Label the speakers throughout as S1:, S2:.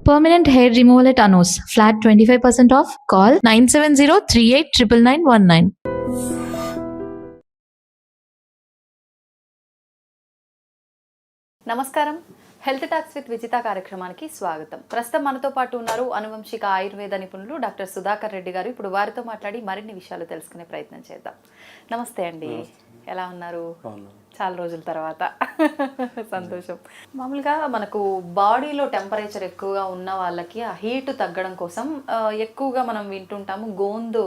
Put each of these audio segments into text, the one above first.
S1: Permanent hair removal at Anos. Flat 25% off. Call 970-389919.
S2: నమస్కారం. Health talks with Vijitha కార్యక్రమానికి స్వాగతం. ప్రస్తుతం మనతో పాటు ఉన్నారు అనువంశిక ఆయుర్వేద నిపుణులు డాక్టర్ సుధాకర్ రెడ్డి గారు. ఇప్పుడు వారితో మాట్లాడి మరిన్ని విషయాలు తెలుసుకునే ప్రయత్నం చేద్దాం. నమస్తే అండి, ఎలా ఉన్నారు? చాలా రోజుల తర్వాత సంతోషం. మామూలుగా మనకు బాడీలో టెంపరేచర్ ఎక్కువగా ఉన్న వాళ్ళకి ఆ హీట్ తగ్గడం కోసం ఎక్కువగా మనం వింటుంటాము, గోందు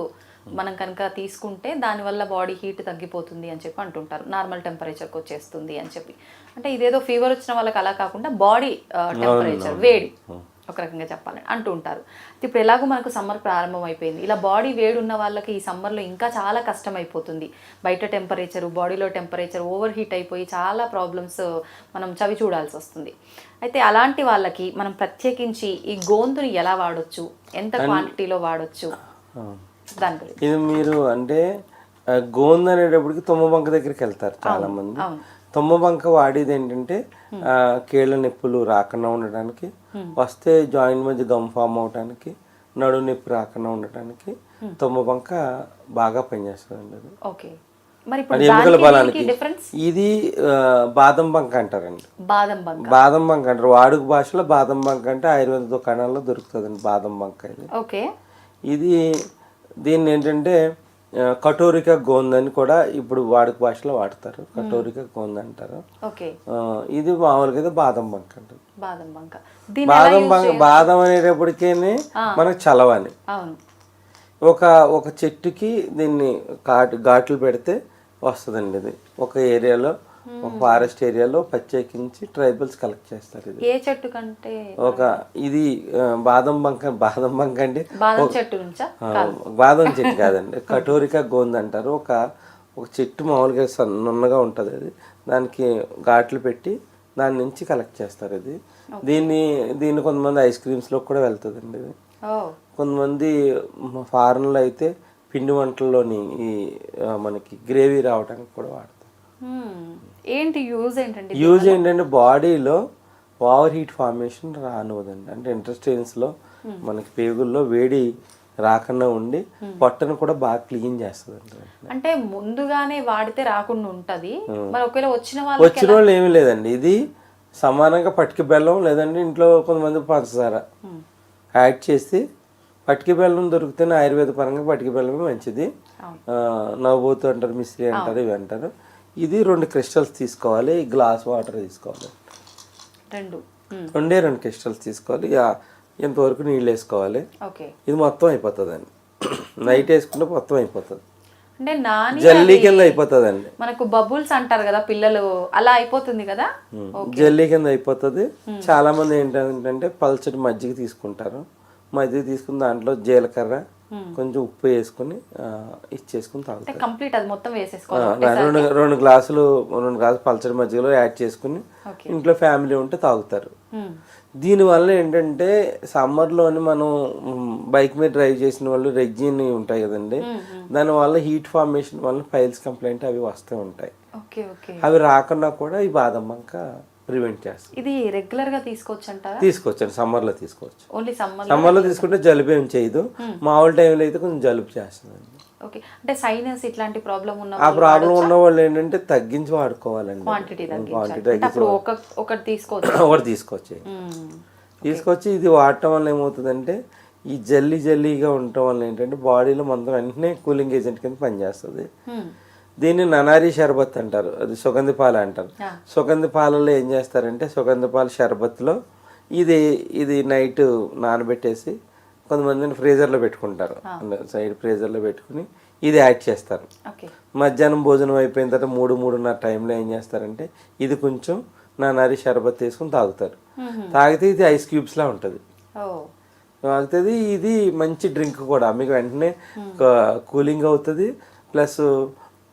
S2: మనం కనుక తీసుకుంటే దానివల్ల బాడీ హీట్ తగ్గిపోతుంది అని చెప్పి అంటుంటారు, నార్మల్ టెంపరేచర్కి వచ్చేస్తుంది అని చెప్పి. అంటే ఇదేదో ఫీవర్ వచ్చిన వాళ్ళకి అలా కాకుండా బాడీ టెంపరేచర్ వేడి ఒక రకంగా చెప్పాలని అంటూ ఉంటారు. ఇప్పుడు ఎలాగో మనకు సమ్మర్ ప్రారంభం అయిపోయింది, ఇలా బాడీ వేడి ఉన్న వాళ్ళకి ఈ సమ్మర్లో ఇంకా చాలా కష్టం అయిపోతుంది. బయట టెంపరేచరు, బాడీలో టెంపరేచర్ ఓవర్ హీట్ అయిపోయి చాలా ప్రాబ్లమ్స్ మనం చవి చూడాల్సి వస్తుంది. అయితే అలాంటి వాళ్ళకి మనం ప్రత్యేకించి ఈ గోందుని ఎలా వాడొచ్చు, ఎంత క్వాంటిటీలో వాడొచ్చు, దాని గురించి.
S3: ఇది మీరు అంటే గోందు అనేటప్పటికి తుమ్మబంక దగ్గరికి వెళ్తారు చాలా మంది. తుమ్మబంక వాడేది ఏంటంటే కీళ్ళ నొప్పులు రాకుండా ఉండటానికి, వస్తే జాయింట్ మధ్య గమ్ ఫామ్ అవడానికి, నడు నొప్పి రాకుండా ఉండటానికి తుమ్మబంక బాగా పనిచేస్తుంది. ఎముకల బలానికి. ఇది బాదం బంక అంటారండి. బాదం బంక అంటారు వాడుక భాషలో. బాదం బంక అంటే ఆయుర్వేద దుకాణాల్లో దొరుకుతుందండి బాదం బంక. ఇది దీన్ని ఏంటంటే కటోరిక గోంద్ అని కూడా ఇప్పుడు వాడుక భాషలో వాడతారు, కటోరిక గోంద్ అంటారు. ఇది మామూలుగా అయితే బాదం బంక అంటారు. బాదం అనేటప్పటికే మనకు చలవని ఒక చెట్టుకి దీన్ని ఘాట్లు పెడితే వస్తుందండి. ఇది ఒక ఏరియాలో, ఒక ఫారెస్ట్ ఏరియాలో ప్రత్యేకించి ట్రైబల్స్ కలెక్ట్ చేస్తారు. ఇది
S2: ఏ చెట్టు కంటే
S3: ఇది బాదం బంక అంటే బాదం చెట్టు కాదండి, కటోరిక గోంద్ అంటారు. ఒక చెట్టు మామూలుగా నున్నగా ఉంటుంది, అది దానికి ఘాట్లు పెట్టి దాని నుంచి కలెక్ట్ చేస్తారు. ఇది దీన్ని కొంతమంది ఐస్ క్రీమ్స్లో కూడా వెళ్తుందండి. ఇది కొంతమంది ఫారెన్లో అయితే పిండి వంటల్లోని ఈ మనకి గ్రేవీ రావడానికి కూడా వాడతారు. యూజ్ ఏంటంటే బాడీలో ఓవర్ హీట్ ఫార్మేషన్ రానివ్వదండి. అంటే ఇంటెస్టైన్స్లో మనకి పేగుల్లో వేడి రాకుండా ఉండి పొట్టను కూడా బాగా క్లీన్ చేస్తుంది.
S2: అంటే ముందుగానే వాడితే రాకుండా ఉంటది. వచ్చిన
S3: వాళ్ళు ఏమీ లేదండి, ఇది సమానంగా పటిక బెల్లం లేదంటే ఇంట్లో కొంతమంది పంచదార యాడ్ చేసి, పటిక బెల్లం దొరికితేనే ఆయుర్వేద పరంగా పటిక బెల్లమే మంచిది. నవ్వుతూ అంటారు, మిశ్రీ అంటారు, ఇవి అంటారు. ఇది 2 క్రిస్టల్స్ తీసుకోవాలి, గ్లాస్ వాటర్ తీసుకోవాలి, 2 క్రిస్టల్స్ తీసుకోవాలి, ఎంతవరకు నీళ్ళు వేసుకోవాలి. ఇది మొత్తం అయిపోతుంది అండి, నైట్ వేసుకుంటే మొత్తం అయిపోతుంది, జల్లీ కింద అయిపోతుంది అండి.
S2: మనకు బబుల్స్ అంటారు కదా పిల్లలు, అలా అయిపోతుంది కదా,
S3: జల్లీ కింద అయిపోతుంది. చాలా మంది ఏంటంటే పల్చటి మజ్జిగ తీసుకుంటారు, మజ్జిగ తీసుకుని దాంట్లో జీలకర్ర కొంచెం ఉప్పు వేసుకుని ఇచ్చేసుకుని తాగుతారు.
S2: కంప్లీట్ అది మొత్తం వేసేసుకోవాలి.
S3: 2 గ్లాసులు పల్చడి మజ్జిగలో యాడ్ చేసుకుని ఇంట్లో ఫ్యామిలీ ఉంటే తాగుతారు. దీనివల్ల ఏంటంటే సమ్మర్లోని మనం బైక్ మీద డ్రైవ్ చేసిన వాళ్ళు రెగ్జిన్ ఉంటాయి కదండి, దానివల్ల హీట్ ఫార్మేషన్ వల్ల ఫైల్స్ కంప్లైంట్ అవి వస్తూ ఉంటాయి. అవి రాకుండా కూడా ఈ బాదం బంక ప్రివెంట్ చేస్తుంది.
S2: ఇది రెగ్యులర్ గా తీసుకోవచ్చు అంటారా?
S3: తీసుకోవచ్చండి, సమ్మర్ లో తీసుకోవచ్చు.
S2: ఓన్లీ
S3: సమ్మర్ లో తీసుకుంటే జలుబు ఏం చేయదు, మామూలు టైంలో అయితే కొంచెం జలుబు చేస్తుంది.
S2: అంటే సైనస్ ఇట్లాంటి ప్రాబ్లం ఉన్న
S3: ఆ ప్రాబ్లం ఉన్న వాళ్ళు ఏంటంటే తగ్గించి వాడుకోవాలండి,
S2: క్వాంటిటీ ఒకటి
S3: తీసుకొచ్చి ఇది వాడటం వల్ల ఏమవుతుందంటే ఈ జల్లీగా ఉండటం వల్ల ఏంటంటే బాడీలో మొత్తం వెంటనే కూలింగ్ ఏజెంట్ కింద పనిచేస్తుంది. దీన్ని ననారి షర్బత్ అంటారు, అది సుగంధి పాలు అంటారు. సుగంధి పాలలో ఏం చేస్తారంటే సుగంధి పాల షర్బత్లో ఇది నైట్ నానబెట్టేసి కొంతమందిని ఫ్రీజర్లో పెట్టుకుంటారు, సైడ్ ఫ్రీజర్లో పెట్టుకుని ఇది యాడ్ చేస్తారు. మధ్యాహ్నం భోజనం అయిపోయిన తర్వాత 3-3:30 టైంలో ఏం చేస్తారంటే ఇది కొంచెం ననారి షర్బత్ వేసుకుని తాగుతారు. తాగితే ఇది ఐస్ క్యూబ్స్లా ఉంటుంది, తాగుతుంది. ఇది మంచి డ్రింక్ కూడా, మీకు వెంటనే కూలింగ్ అవుతుంది, ప్లస్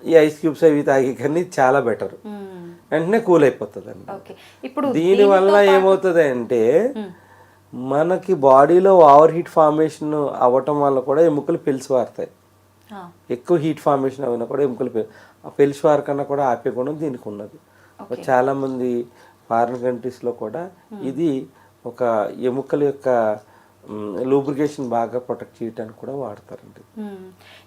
S3: ఈ ఐస్ క్యూబ్స్ అవి తాగి కానీ చాలా బెటర్, వెంటనే కూల్ అయిపోతుంది అండి. దీనివల్ల ఏమవుతుంది అంటే మనకి బాడీలో ఓవర్ హీట్ ఫార్మేషన్ అవ్వటం వల్ల కూడా ఎముకలు పెలిసివారుతాయి. ఎక్కువ హీట్ ఫార్మేషన్ అయినా కూడా ఎముకలు పెలిసివారు కన్నా కూడా ఆపే గుణం దీనికి ఉన్నది. చాలామంది ఫారిన్ కంట్రీస్లో కూడా ఇది ఒక ఎముకల యొక్క లూబ్రికేషన్ బాగా ప్రొటెక్ట్ చేయడానికి కూడా వాడతారండి.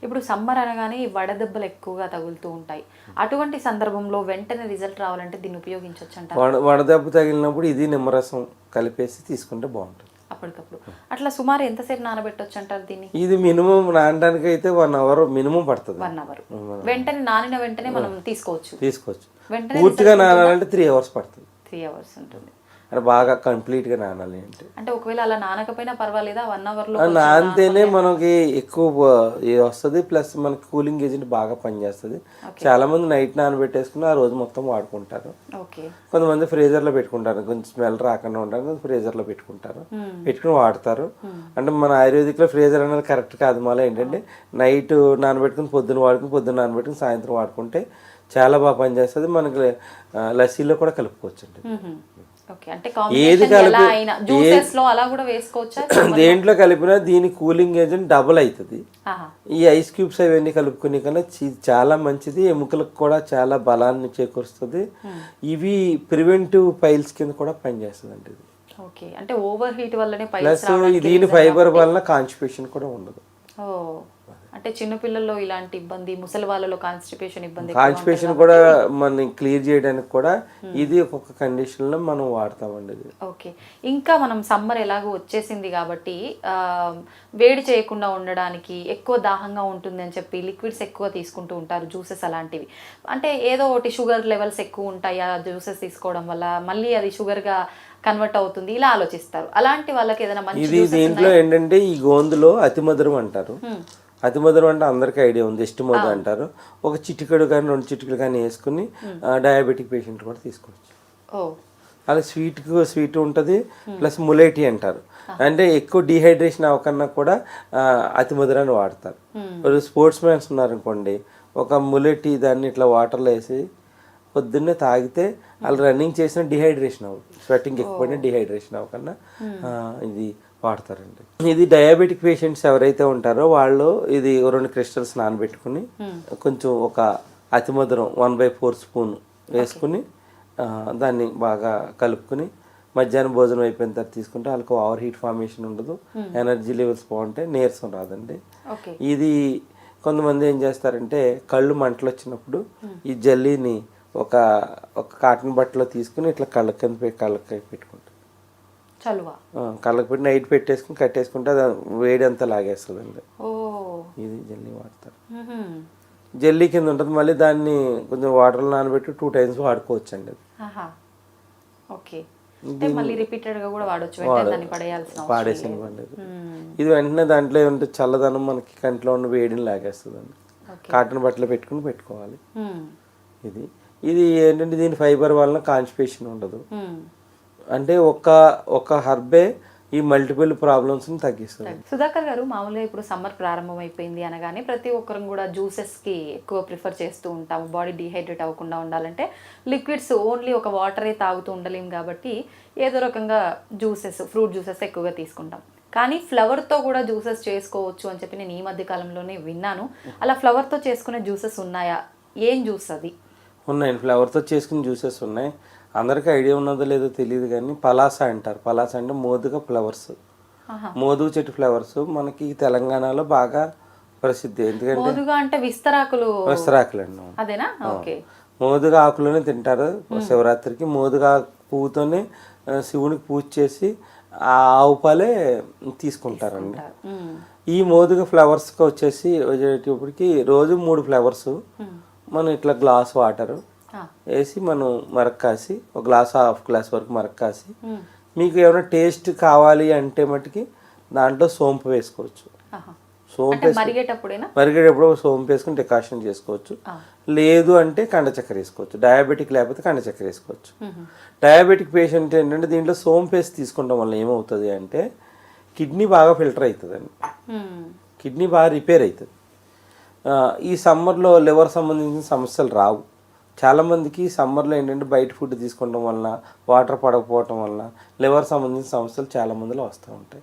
S2: ఇప్పుడు సమ్మర్ అనగానే ఈ వడదెబ్బలు ఎక్కువగా తగులుతూ ఉంటాయి. అటువంటి సందర్భంలో వెంటనే రిజల్ట్ రావాలంటే దీన్ని ఉపయోగించవచ్చు అంటారు.
S3: వడదెబ్బ తగిలినప్పుడు ఇది నిమ్మరసం కలిపేసి తీసుకుంటే బాగుంటుంది
S2: అప్పటికప్పుడు. అట్లా సుమారు ఎంతసేపు నానబెట్టొచ్చు అంటారు దీన్ని?
S3: ఇది మినిమం నానడానికి అయితే 1 అవర్ మినిమం పడుతుంది.
S2: 1 అవర్ వెంటనే నానిన వెంటనే మనం తీసుకోవచ్చు. వెంటనే
S3: పూర్తిగా నానాలంటే 3 అవర్స్ పడుతుంది.
S2: 3 అవర్స్ ఉంటుంది.
S3: అంటే బాగా కంప్లీట్గా నానాలి
S2: అంటే ఒకవేళ అలా నానకపోయినా పర్వాలేదా? 1 అవర్లో
S3: నానితేనే మనకి ఎక్కువ వస్తుంది, ప్లస్ మనకి కూలింగ్ ఏజెంట్ బాగా పనిచేస్తుంది. చాలా మంది నైట్ నానబెట్టేసుకుని ఆ రోజు మొత్తం వాడుకుంటారు. కొంతమంది ఫ్రీజర్లో పెట్టుకుంటారు, కొంచెం స్మెల్ రాకుండా ఉంటారు, ఫ్రీజర్లో పెట్టుకుని వాడతారు. అంటే మన ఆయుర్వేదిక్లో ఫ్రీజర్ అనేది కరెక్ట్ కాదు. మళ్ళీ ఏంటంటే నైట్ నానబెట్టుకుని పొద్దున్న నానబెట్టుకుని సాయంత్రం వాడుకుంటే చాలా బాగా పనిచేస్తుంది. మనకి లస్సీలో కూడా కలుపుకోవచ్చు అండి. ఏది దేంట్లో కలిపినా దీని కూలింగ్ ఏజెంట్ డబుల్ అవుతుంది. ఈ ఐస్ క్యూబ్స్ అవన్నీ కలుపుకునే కన్నా చాలా మంచిది, ఎముకలకు కూడా చాలా బలాన్ని చేకూరుస్తుంది. ఇవి ప్రివెంటివ్ పైల్స్ కింద కూడా పనిచేస్తుంది అండి. ప్లస్ దీని ఫైబర్ వలన కాన్స్టిపేషన్ కూడా ఉండదు.
S2: అంటే చిన్న పిల్లల్లో ఇలాంటి ఇబ్బంది, ముసలి వాళ్ళలో
S3: కాన్స్టిపేషన్ కూడా మనం క్లియర్ చేయడానికి కూడా ఇది ఒక్కొక్క కండిషన్ లో మనం వాడతామండి.
S2: ఓకే. ఇంకా మనం సమ్మర్ ఎలాగో వచ్చేసింది కాబట్టి వేడి చేయకుండా ఉండడానికి, ఎక్కువ దాహంగా ఉంటుంది అని చెప్పి లిక్విడ్స్ ఎక్కువ తీసుకుంటూ ఉంటారు, జ్యూసెస్ అలాంటివి. అంటే ఏదో ఒకటి షుగర్ లెవెల్స్ ఎక్కువ ఉంటాయి ఆ జ్యూసెస్ తీసుకోవడం వల్ల, మళ్ళీ అది షుగర్గా కన్వర్ట్ అవుతుంది, ఇలా ఆలోచిస్తారు. అలాంటి వాళ్ళకి ఏదైనా మంచి
S3: దీంట్లో ఏంటంటే ఈ గోందులో అతిమధురం అంటారు. అతిమధురం అంటే అందరికీ ఐడియా ఉంది, ఎస్టిమోద అంటారు. ఒక చిటికెడు కానీ 2 చిటికెడు కానీ వేసుకుని డయాబెటిక్ పేషెంట్ కూడా తీసుకోవచ్చు. అలా స్వీట్ ఉంటుంది, ప్లస్ ములేటీ అంటారు. అంటే ఎక్కువ డిహైడ్రేషన్ అవ్వకన్నా కూడా అతిమధురాన్ని వాడతారు. స్పోర్ట్స్ మ్యాన్స్ ఉన్నారనుకోండి, ఒక ములేటీ దాన్ని ఇట్లా వాటర్లో వేసి పొద్దున్నే తాగితే వాళ్ళు రన్నింగ్ చేసిన డిహైడ్రేషన్ అవ్వదు, స్వెట్టింగ్ ఎక్కువైనా డిహైడ్రేషన్ అవ్వకన్నా ఇది వాడతారండి. ఇది డయాబెటిక్ పేషెంట్స్ ఎవరైతే ఉంటారో వాళ్ళు ఇది 2 క్రిస్టల్స్ నానబెట్టుకుని కొంచెం ఒక అతిమధురం 1/4 స్పూన్ వేసుకుని దాన్ని బాగా కలుపుకుని మధ్యాహ్నం భోజనం అయిపోయిన తర్వాత తీసుకుంటే వాళ్ళకి ఓవర్ హీట్ ఫార్మేషన్ ఉండదు, ఎనర్జీ లెవెల్స్ బాగుంటాయి, నీరసం రాదండి. ఇది కొంతమంది ఏం చేస్తారంటే కళ్ళు మంటలు వచ్చినప్పుడు ఈ జల్లీని ఒక కాటన్ బట్టలో తీసుకుని ఇట్లా కళ్ళకి పెట్టుకుంటారు. కళ్ళకి పెట్టి నైట్ పెట్టేసుకుని కట్టేసుకుంటే అది వేడి అంతా లాగేస్తుంది అండి. ఇది జల్లీ వాడతారు. జల్లీ కింద ఉంటుంది, మళ్ళీ దాన్ని కొంచెం వాటర్లో నానబెట్టి 2 టైమ్స్ వాడుకోవచ్చు అండి. పాడేసిన పండుగ ఇది వెంటనే దాంట్లో ఏమంటే చల్లదనం మనకి కంట్లో ఉన్న వేడిని లాగేస్తుంది అండి. కాటన్ బట్టలు పెట్టుకోవాలి. ఇది ఏంటంటే దీని ఫైబర్ వలన కాన్స్టిపేషన్ ఉండదు. అంటే ఒక హర్బే ఈ మల్టిపుల్ ప్రాబ్లమ్స్ ని తగ్గిస్తుంది.
S2: సుధాకర్ గారు, మామూలుగా ఇప్పుడు సమ్మర్ ప్రారంభం అయిపోయింది అనగానే ప్రతి ఒక్కరం కూడా జ్యూసెస్ కి ఎక్కువ ప్రిఫర్ చేస్తూ ఉంటాము. బాడీ డిహైడ్రేట్ అవ్వకుండా ఉండాలంటే లిక్విడ్స్ ఓన్లీ ఒక వాటరే తాగుతూ ఉండలేము కాబట్టి ఏదో రకంగా ఫ్రూట్ జ్యూసెస్ ఎక్కువగా తీసుకుంటాం. కానీ ఫ్లవర్తో కూడా జ్యూసెస్ చేసుకోవచ్చు అని చెప్పి నేను ఈ మధ్య కాలంలోనే విన్నాను. అలా ఫ్లవర్తో చేసుకునే జ్యూసెస్ ఉన్నాయా? ఏం జ్యూస్ అది?
S3: ఉన్నాయండి, ఫ్లవర్తో చేసుకునే జ్యూసెస్ ఉన్నాయి. అందరికీ ఐడియా ఉన్నదో లేదో తెలియదు కానీ పలాస అంటారు. పలాస అంటే మోదుగ ఫ్లవర్స్, మోదుగ చెట్టు ఫ్లవర్స్ మనకి తెలంగాణలో బాగా ప్రసిద్ధి.
S2: ఎందుకంటే విస్తరాకులు
S3: అండి. మోదుగ ఆకులోనే తింటారు శివరాత్రికి. మోదుగ పువ్వుతోనే శివునికి పూజ చేసి ఆ ఆవు పాలే తీసుకుంటారండి. ఈ మోదుగ ఫ్లవర్స్కి వచ్చేటప్పటికి రోజు 3 ఫ్లవర్స్ మనం ఇట్లా గ్లాస్ వాటర్ వేసి మనం మరక్కాసి, ఒక గ్లాస్ హాఫ్ గ్లాస్ వరకు మరక్కాసి, మీకు ఏమైనా టేస్ట్ కావాలి అంటే మటుకి దాంట్లో సోంపు వేసుకోవచ్చు. మరిగేటప్పుడు సోంపు వేసుకుని డికాషన్ చేసుకోవచ్చు. లేదు అంటే కండ చక్కెర వేసుకోవచ్చు. డయాబెటిక్ లేకపోతే కండ చక్కెర వేసుకోవచ్చు. డయాబెటిక్ పేషెంట్ ఏంటంటే దీంట్లో సోంపు వేసి తీసుకుంటాం వల్ల ఏమవుతుంది అంటే కిడ్నీ బాగా ఫిల్టర్ అవుతుందండి, కిడ్నీ బాగా రిపేర్ అవుతుంది. ఈ సమ్మర్లో లివర్ సంబంధించిన సమస్యలు రావు. చాలామందికి సమ్మర్లో ఏంటంటే బయట ఫుడ్ తీసుకోవడం వలన, వాటర్ పడకపోవటం వలన లివర్ సంబంధించిన సమస్యలు చాలామందిలో వస్తూ ఉంటాయి.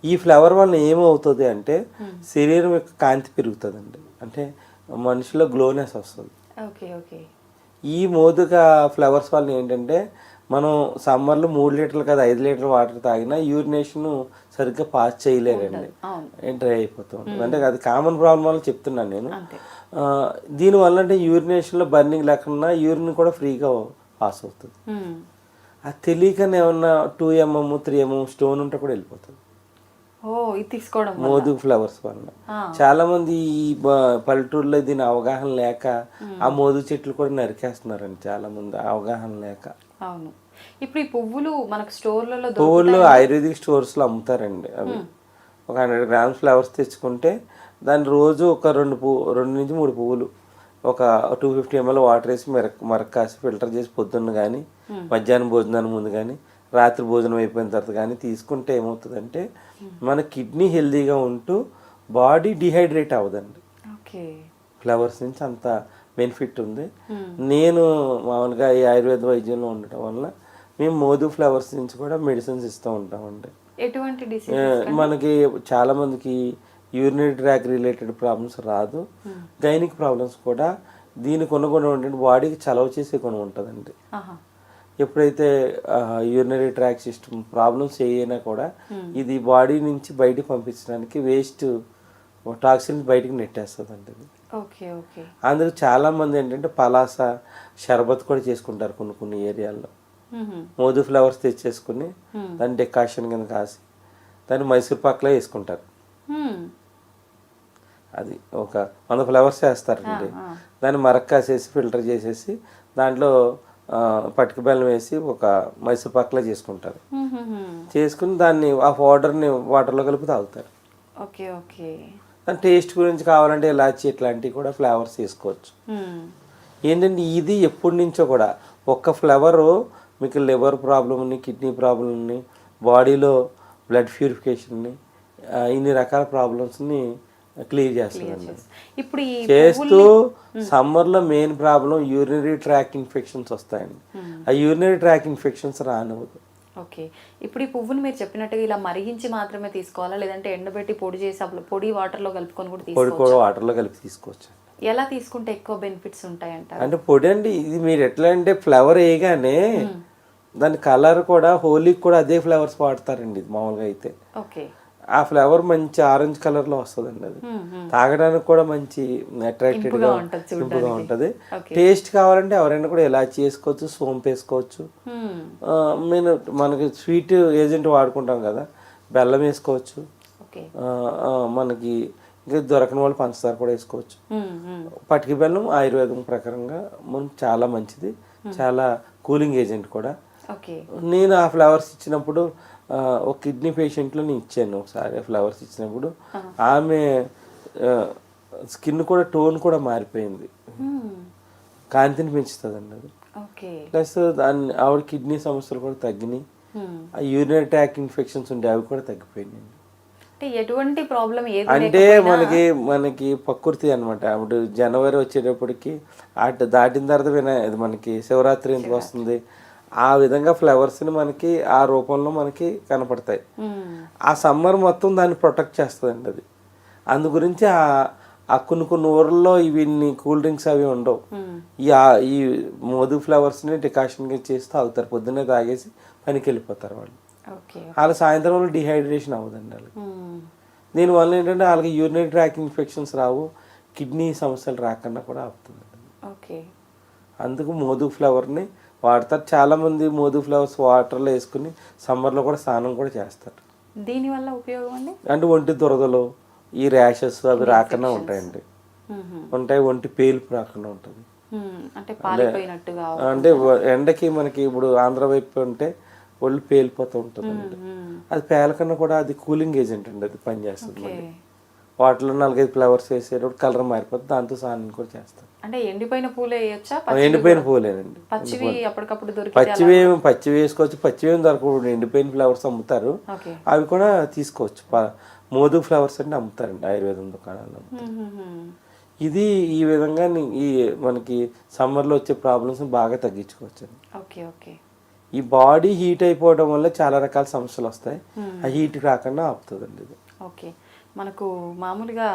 S3: ఈ ఫ్లవర్ వలన ఏమవుతుంది అంటే శరీరం యొక్క కాంతి పెరుగుతుందండి, అంటే మనిషిలో గ్లోనెస్ వస్తుంది. ఈ మోదుగ ఫ్లవర్స్ వలన ఏంటంటే మనం సమ్మర్లో 3 లీటర్లు కదా 5 లీటర్ల వాటర్ తాగినా యూరినేషన్ సరిగ్గా పాస్ చేయలేరండి, డ్రై అయిపోతూ ఉంటుంది. అంటే అది కామన్ ప్రాబ్లం వల్ల చెప్తున్నాను నేను. దీనివల్ల అంటే యూరినేషన్లో బర్నింగ్ లేకుండా యూరిన్ కూడా ఫ్రీగా పాస్ అవుతుంది. అది తెలియకనే ఏమన్నా 2 mm 3 mm స్టోన్ ఉంటే కూడా వెళ్ళిపోతుంది మోదు ఫ్లవర్స్ వల్ల. చాలా మంది ఈ పల్లెటూరులో దీని అవగాహన లేక ఆ మోదు చెట్లు కూడా నరికేస్తున్నారండి చాలా మంది అవగాహన లేక.
S2: అవును. ఇప్పుడు ఈ పువ్వులు మనకు స్టోర్లలో
S3: పువ్వులు ఆయుర్వేదిక్ స్టోర్స్ లో అమ్ముతారండి. అవి ఒక 100 grams ఫ్లవర్స్ తెచ్చుకుంటే దాన్ని రోజు ఒక 2 నుంచి 3 పువ్వులు ఒక 250 ml వాటర్ వేసి మరకాసి ఫిల్టర్ చేసి పొద్దున్న కానీ మధ్యాహ్నం భోజనానికి ముందు కానీ రాత్రి భోజనం అయిపోయిన తర్వాత కానీ తీసుకుంటే ఏమవుతుందంటే మన కిడ్నీ హెల్దీగా ఉంటూ బాడీ డిహైడ్రేట్ అవ్వదండి. ఫ్లవర్స్ నుంచి అంత బెనిఫిట్ ఉంది. నేను మామూలుగా ఈ ఆయుర్వేద వైద్యంలో ఉండటం వల్ల మేము మోదు ఫ్లవర్స్ నుంచి కూడా మెడిసిన్స్ ఇస్తూ ఉంటామండి. మనకి చాలా మందికి యూరినరీ ట్రాక్ రిలేటెడ్ ప్రాబ్లమ్స్ రాదు, గైనిక్ ప్రాబ్లమ్స్ కూడా దీనికి ఉన్న గుణం ఏంటంటే బాడీకి చలవ చేసే గుణం ఉంటుందండి. ఎప్పుడైతే యూరినరీ ట్రాక్ సిస్టమ్ ప్రాబ్లమ్స్ అయినా కూడా ఇది బాడీ నుంచి బయటికి పంపించడానికి వేస్ట్ టాక్సిన్స్ బయటికి నెట్టేస్తుంది అండి. అందుకు చాలా మంది ఏంటంటే పలాస షర్బత్ కూడా చేసుకుంటారు కొన్ని ఏరియాల్లో. మోదు ఫ్లవర్స్ తెచ్చేసుకుని దాన్ని డెకాషన్ కింద కాసి దాన్ని మైసూర్ పాక్లో వేసుకుంటారు. అది ఒక 100 ఫ్లవర్స్ వేస్తారండి. దాన్ని మరక్కాసేసి ఫిల్టర్ చేసేసి దాంట్లో పటిక బెల్లం వేసి ఒక మైసూర్ పాక్లో చేసుకుంటారు. చేసుకుని దాన్ని ఆ పౌడర్ని వాటర్లో కలిపి తాగుతారు. దాని టేస్ట్ గురించి కావాలంటే ఇలాచి ఇట్లాంటివి కూడా ఫ్లేవర్స్ వేసుకోవచ్చు. ఏంటంటే ఇది ఎప్పటి నుంచో కూడా ఒక్క ఫ్లవరు మీకు లివర్ ప్రాబ్లమ్ని, కిడ్నీ ప్రాబ్లమ్ని, బాడీలో బ్లడ్ ప్యూరిఫికేషన్ని, ఇన్ని రకాల ప్రాబ్లమ్స్ని క్లియర్ చేస్తుందండి.
S2: ఇప్పుడు
S3: చేస్తూ సమ్మర్లో main problem urinary tract infections వస్తాయండి. ఆ యూరినరీ ట్రాక్ ఇన్ఫెక్షన్స్ రానివ్వదు.
S2: ఓకే. ఇప్పుడు ఈ పువ్వుని మీరు చెప్పినట్టుగా ఇలా మరిగించి మాత్రమే తీసుకోవాలా, లేదంటే ఎండబెట్టి పొడి చేసి పొడి వాటర్లో కలుపుకొని కూడా తీసుకోవచ్చా?
S3: పొడి కూడా వాటర్లో కలిపి తీసుకోవచ్చు.
S2: ఎలా తీసుకుంటే ఎక్కువ బెనిఫిట్స్ ఉంటాయంట?
S3: అంటే పొడి అండి ఇది మీరు ఎట్లా అంటే ఫ్లవర్ వేయగానే దాని కలర్ కూడా హోలీకి కూడా అదే ఫ్లవర్స్ వాడతారండి ఇది మామూలుగా అయితే. ఆ ఫ్లవర్ మంచి ఆరెంజ్ కలర్ లో వస్తుందండి. అది తాగడానికి కూడా మంచి అట్రాక్టెడ్ గా సింపుల్ గా ఉంటది. టేస్ట్ కావాలంటే ఎవరైనా కూడా ఇలా చేసుకోవచ్చు, సోంపు వేసుకోవచ్చు. నేను మనకి స్వీట్ ఏజెంట్ వాడుకుంటాం కదా, బెల్లం వేసుకోవచ్చు. మనకి ఇంకా దొరకని వాళ్ళు పంచదార కూడా వేసుకోవచ్చు. పటికి బెల్లం ఆయుర్వేదం ప్రకారంగా మనకు చాలా మంచిది, చాలా కూలింగ్ ఏజెంట్ కూడా. నేను ఆ ఫ్లవర్స్ ఇచ్చినప్పుడు ఒక కిడ్నీ పేషెంట్లో నేను ఇచ్చాను ఒకసారి ఫ్లవర్స్ ఇచ్చినప్పుడు. ఆమె స్కిన్ కూడా టోన్ కూడా మారిపోయింది, కాంతిని పెంచుతుందండి అది. ప్లస్ దాన్ని ఆవిడ కిడ్నీ సమస్యలు కూడా తగ్గినాయి. ఆ యూరినరీ ట్రాక్ ఇన్ఫెక్షన్స్ ఉండే అవి కూడా తగ్గిపోయినాయి.
S2: ఎటువంటి ప్రాబ్లం
S3: అంటే మనకి ప్రకృతి అనమాట. అప్పుడు జనవరి వచ్చేటప్పటికి దాటిన తర్వాత మనకి శివరాత్రి ఎందుకు వస్తుంది, ఆ విధంగా ఫ్లవర్స్ని మనకి ఆ రూపంలో మనకి కనపడతాయి. ఆ సమ్మర్ మొత్తం దాన్ని ప్రొటెక్ట్ చేస్తుందండి అది. అందు గురించి ఆ కొన్ని ఊర్లలో ఇవన్నీ కూల్ డ్రింక్స్ అవి ఉండవు. ఈ మోదు ఫ్లవర్స్ని డికాషన్గా చేసి తాగుతారు. పొద్దున్నే తాగేసి పనికి వెళ్ళిపోతారు వాళ్ళు. వాళ్ళ సాయంత్రం వల్ల డిహైడ్రేషన్ అవ్వదండి వాళ్ళకి. దీనివల్ల ఏంటంటే వాళ్ళకి యూరినరీ ట్రాక్ ఇన్ఫెక్షన్స్ రావు, కిడ్నీ సమస్యలు రాకుండా కూడా ఆపుతుంది. అందుకు మోదు ఫ్లవర్ని వాడతారు. చాలా మంది మోదు ఫ్లవర్స్ వాటర్లో వేసుకుని సమ్మర్లో కూడా స్నానం కూడా చేస్తారు.
S2: దీనివల్ల ఉపయోగం అండి
S3: అంటే ఒంటి దురదలు, ఈ ర్యాషెస్ అవి రాకుండా ఉంటాయండి. ఉంటాయి, ఒంటి పేలుపు రాకుండా ఉంటుంది. అంటే ఎండకి మనకి ఇప్పుడు ఆంధ్ర వైపు ఉంటే ఒళ్ళు పేలిపోతూ ఉంటుంది. అది పేలకన్నా కూడా అది కూలింగ్ ఏజెంట్ అండి, అది పనిచేస్తుంది. వాటిలో 4-5 ఫ్లవర్స్ వేసేటప్పుడు కలర్ మారిపోతుంది, దాంతో స్నానం కూడా చేస్తాం.
S2: అంటే ఎండిపోయిన పూలే వేయొచ్చా?
S3: ఎండిపోయిన పూలేనండి.
S2: పచ్చివి అప్పటికప్పుడు
S3: పచ్చివి వేసుకోవచ్చు, పచ్చివి దొరకకూడదు. ఎండిపోయిన ఫ్లవర్స్ అమ్ముతారు, అవి కూడా తీసుకోవచ్చు. మోదు ఫ్లవర్స్ అంటే అమ్ముతారండి ఆయుర్వేదం దుకాణాల్లో. ఇది ఈ విధంగా ఈ మనకి సమ్మర్లో వచ్చే ప్రాబ్లమ్స్ బాగా తగ్గించుకోవచ్చు. ఈ బాడీ హీట్ అయిపోవడం వల్ల చాలా రకాల సమస్యలు వస్తాయి. ఆ హీట్ రాకుండా ఆపుతుందండి ఇది.
S2: ఓకే. మనకు మామూలుగా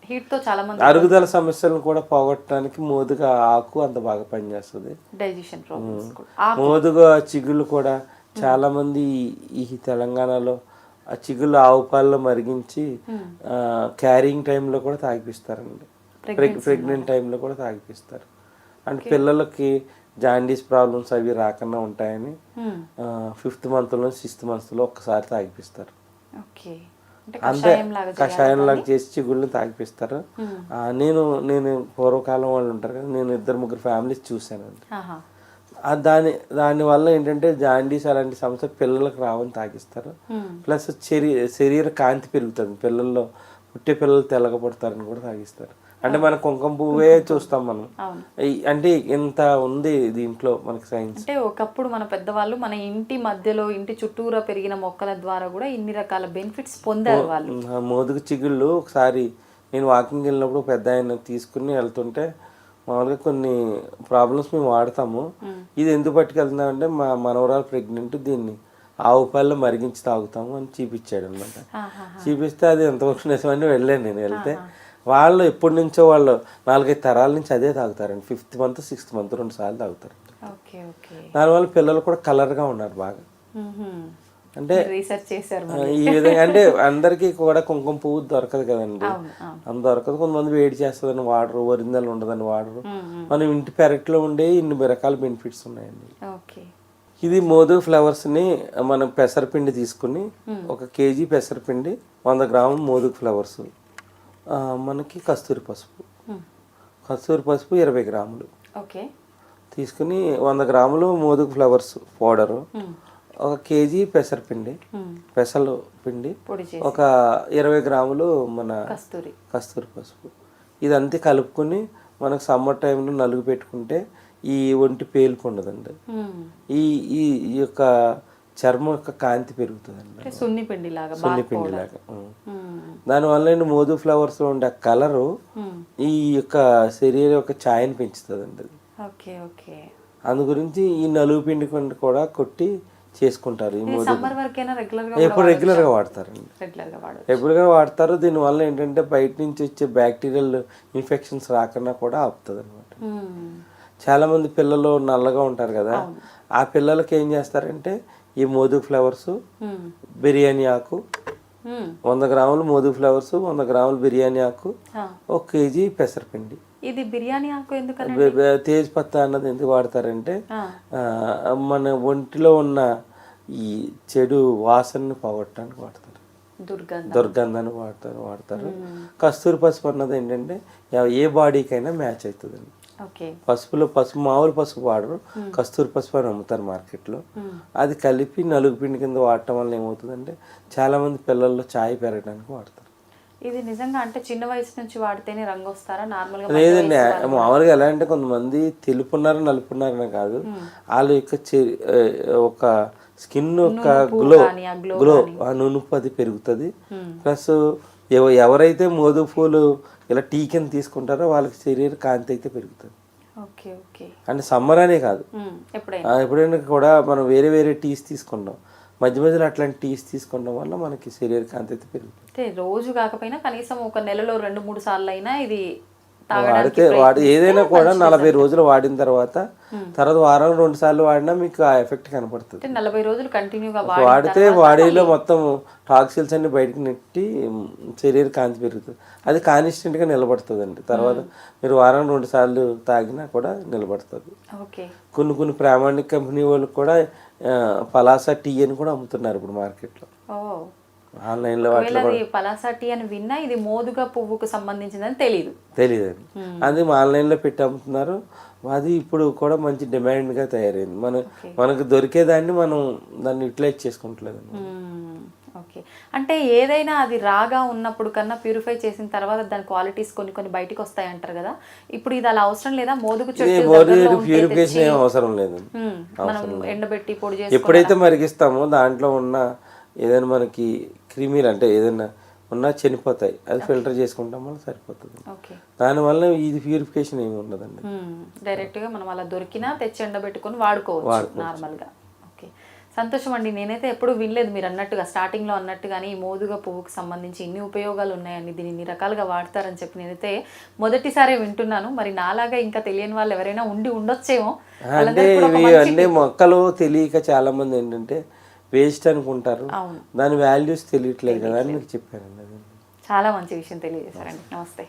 S2: హీట్ తో చాలా మంది
S3: అరుగుదల సమస్యలను కూడా పోగొట్టడానికి మోదుగ ఆకు అంత బాగా పనిచేస్తుంది.
S2: డైజెషన్ ప్రాబ్లమ్స్ కూడా
S3: మోదుగ చిగుళ్ళు కూడా చాలా మంది ఈ తెలంగాణలో ఆ చిగుళ్ళు ఆవు పాలలో మరిగించి క్యారింగ్ టైంలో కూడా తాగిపిస్తారండి. ప్రెగ్నెంట్ టైంలో కూడా తాగిపిస్తారు. అంటే పిల్లలకి జాండీస్ ప్రాబ్లమ్స్ అవి రాకుండా ఉంటాయని 5th మంత్లో 6th మంత్లో ఒక్కసారి తాగిపిస్తారు.
S2: ఓకే,
S3: అంటే కషాయం లాగా చేసి చిగుళ్ళని తాగిపిస్తారు. నేను పూర్వకాలం వాళ్ళు ఉంటారు కదా, నేను 2-3 ఫ్యామిలీస్ చూశానండి. దానివల్ల ఏంటంటే జాండీస్ అలాంటి సమస్య పిల్లలకు రావని తాగిస్తారు. ప్లస్ శరీర కాంతి పెరుగుతుంది, పిల్లల్లో పుట్టే పిల్లలు తెల్లగపడతారని కూడా తాగిస్తారు. అంటే మన కుంకుమ పువ్వే చూస్తాం మనం, అంటే ఇంత ఉంది దీంట్లో మనకి సైన్స్.
S2: అంటే ఒకప్పుడు మన పెద్దవాళ్ళు మన ఇంటి మధ్యలో ఇంటి చుట్టూరా పెరిగిన మొక్కల ద్వారా కూడా ఇన్ని రకాల బెనిఫిట్స్ పొందారు వాళ్ళు.
S3: మోదుగు చిగుళ్ళు ఒకసారి నేను వాకింగ్ వెళ్ళినప్పుడు పెద్ద ఆయన తీసుకుని వెళ్తుంటే మామూలుగా కొన్ని ప్రాబ్లమ్స్ మేము వాడతాము, ఇది ఎందుకు పట్టుకెళ్తున్నామంటే మా మనవరాలు ప్రెగ్నెంట్, దీన్ని ఆవు పాలలో మరిగించి తాగుతాము అని చూపించాడు అనమాట. చూపిస్తే అది ఎంతవరకు నిజమని వెళ్ళాను. నేను వెళ్తే వాళ్ళు ఎప్పటి నుంచో వాళ్ళు 4-5 తరాల నుంచి అదే తాగుతారండి. 5th మంత్ 6th మంత్ 2 సార్లు తాగుతారు. దానివల్ల పిల్లలు కూడా కలర్గా ఉన్నారు బాగా. అంటే
S2: రీసెర్చ్ చేశారు
S3: ఈ విధంగా. అంటే అందరికీ కూడా కుంకుమ పువ్వు దొరకదు కదండి, అంత దొరకదు. కొంతమంది వేడి చేస్తుందని వాడరు, ఒరిజినల్ ఉండదని వాడరు. మనం ఇంటి పెరట్లో ఉండే ఇన్ని రకాల బెనిఫిట్స్ ఉన్నాయండి. ఇది మోదుగు ఫ్లవర్స్ని మనం పెసరపిండి తీసుకుని 1 kg పెసరపిండి, 100 గ్రాములు మోదుగు ఫ్లవర్స్, మనకి కస్తూరి పసుపు 20 గ్రాములు తీసుకుని 100 గ్రాములు మోదుగు ఫ్లవర్స్ పౌడరు, 1 kg పెసరపిండి, పెసలు పిండి, 20 గ్రాములు మన కస్తూరి పసుపు, ఇదంతా కలుపుకొని మనకు సమ్మర్ టైంలో నలుగు పెట్టుకుంటే ఈ ఒంటి పేలుపు ఉండదండి. ఈ యొక్క చర్మం యొక్క కాంతి పెరుగుతుందండి,
S2: సున్నిపిండి లాగా.
S3: దానివల్ల మోదు ఫ్లవర్స్ లో ఉండే కలరు ఈ యొక్క శరీరం యొక్క ఛాయని పెంచుతుందండి. అందు గురించి ఈ నలుగు పిండి కూడా కొట్టి చేసుకుంటారు. ఈ మోదు ఎప్పుడు రెగ్యులర్ గా వాడతారండి, రెగ్యులర్ గా వాడతారు. దీనివల్ల ఏంటంటే బయట నుంచి వచ్చే బ్యాక్టీరియల్ ఇన్ఫెక్షన్స్ రాకుండా కూడా ఆపుతుంది అనమాట. చాలా మంది పిల్లలు నల్లగా ఉంటారు కదా, ఆ పిల్లలకి ఏం చేస్తారంటే ఈ మోదుగు ఫ్లవర్స్, బిర్యానీ ఆకు, 100 గ్రాములు మోదుగు ఫ్లవర్స్, 100 గ్రాములు బిర్యానీ ఆకు, 1 kg పెసరపిండి.
S2: ఇది బిర్యానీ ఆకు ఎందుకు,
S3: తేజ్ పత్తా అన్నది ఎందుకు వాడతారంటే మన ఒంటిలో ఉన్న ఈ చెడు వాసనని పోగొట్టడానికి వాడతారు, దుర్గంధాన్ని వాడతారు. కస్తూరి పసుపు అన్నది ఏంటంటే ఏ బాడీకైనా మ్యాచ్ అవుతుందండి. మామూలు పసుపు వాడరు, కస్తూరి పసుపు అని అమ్ముతారు మార్కెట్లో. అది కలిపి నలుగు పిండి కింద వాడటం వల్ల ఏమవుతుందంటే చాలా మంది పిల్లల్లో ఛాయ్ పెరగడానికి వాడతారు.
S2: ఇది నిజంగా అంటే చిన్న వయసు నుంచి వాడితేనే రంగు వస్తారా నార్మల్ గా?
S3: లేదండి, మామూలుగా ఎలా అంటే కొంతమంది తెలుపున్నారు నలుపున్నారనే కాదు, వాళ్ళ యొక్క ఒక స్కిన్ యొక్క గ్లో ఆ నునుపు అది పెరుగుతుంది. ప్లస్ ఎవరైతే మోదు పూలు ఇలా టీ కింద తీసుకుంటారో వాళ్ళకి శరీర కాంతి అయితే పెరుగుతుంది. అంటే సమ్మర్ అనే కాదు, ఎప్పుడైనా కూడా మనం వేరే వేరే టీస్ తీసుకుంటాం, మధ్య మధ్యలో అట్లాంటి టీస్ తీసుకోవడం వల్ల మనకి శరీర కాంతి అయితే పెరుగుతుంది.
S2: రోజు కాకపోయినా కనీసం ఒక నెలలో 2-3 సార్లు అయినా ఇది
S3: వాడి ఏదైనా కూడా 40 రోజులు వాడిన తర్వాత వారం 2 సార్లు వాడినా మీకు ఆ ఎఫెక్ట్ కనపడుతుంది.
S2: 40 రోజులు కంటిన్యూగా
S3: వాడితే బాడీలో మొత్తం టాక్సిల్స్ అన్ని బయటకు నెట్టి శరీర కాంతి పెరుగుతుంది. అది కాన్స్టెంట్ గా నిలబడుతుందండి. తర్వాత మీరు వారం 2 సార్లు తాగినా కూడా నిలబడుతుంది. కొన్ని ప్రామాణిక కంపెనీ వాళ్ళు కూడా పలాసా టీ అని కూడా అమ్ముతున్నారు ఇప్పుడు మార్కెట్లో, ఆన్లైన్ లో.
S2: పలాసా టీ అని విన్నా, ఇది మోదుగ పువ్వుకు సంబంధించిందని తెలియదు.
S3: అది ఆన్లైన్ లో పెట్టి అమ్ముతున్నారు. అది ఇప్పుడు కూడా మంచి డిమాండ్ గా తయారైంది. మనకు దొరికేదాన్ని మనం దాన్ని యూటిలైజ్ చేసుకుంటలేదు.
S2: అంటే ఏదైనా అది రాగా ఉన్నప్పుడు కన్నా ప్యూరిఫై చేసిన తర్వాత దాని క్వాలిటీస్ కొన్ని బయటికి వస్తాయి అంటారు కదా, ఇప్పుడు ఇది అలా అవసరం లేదా? మోదుగు
S3: ప్యూరిఫికేషన్ ఏం అవసరం లేదు.
S2: ఎండబెట్టి పొడి చేసి
S3: ఎప్పుడైతే మరిగిస్తామో దాంట్లో ఉన్న ఏదైనా మనకి క్రిమీలు అంటే ఏదైనా ఉన్నా చనిపోతాయి, అది ఫిల్టర్ చేసుకుంటాం వల్ల సరిపోతుంది. దానివల్ల ఇది ప్యూరిఫికేషన్ ఏమి ఉండదండి.
S2: డైరెక్ట్ గా మనం అలా దొరికినా తెచ్చి ఎండబెట్టుకొని వాడుకోవచ్చు నార్మల్ గా. సంతోషం అండి. నేనైతే ఎప్పుడు వినలేదు మీరు అన్నట్టుగా, స్టార్టింగ్లో అన్నట్టుగానే ఈ మోదుగ పువ్వుకు సంబంధించి ఇన్ని ఉపయోగాలు ఉన్నాయండి, దీన్ని ఇన్ని రకాలుగా వాడతారని చెప్పి నేనైతే మొదటిసారే వింటున్నాను. మరి నాలాగా ఇంకా తెలియని వాళ్ళు ఎవరైనా ఉండొచ్చేమో.
S3: అంటే ఇవి అన్ని మొక్కలు తెలియక చాలా మంది ఏంటంటే వేస్ట్ అనుకుంటారు, దాని వాల్యూస్ తెలియట్లేదు కదా అని మీకు చెప్పానండి.
S2: చాలా మంచి విషయం తెలియజేశారండి. నమస్తే.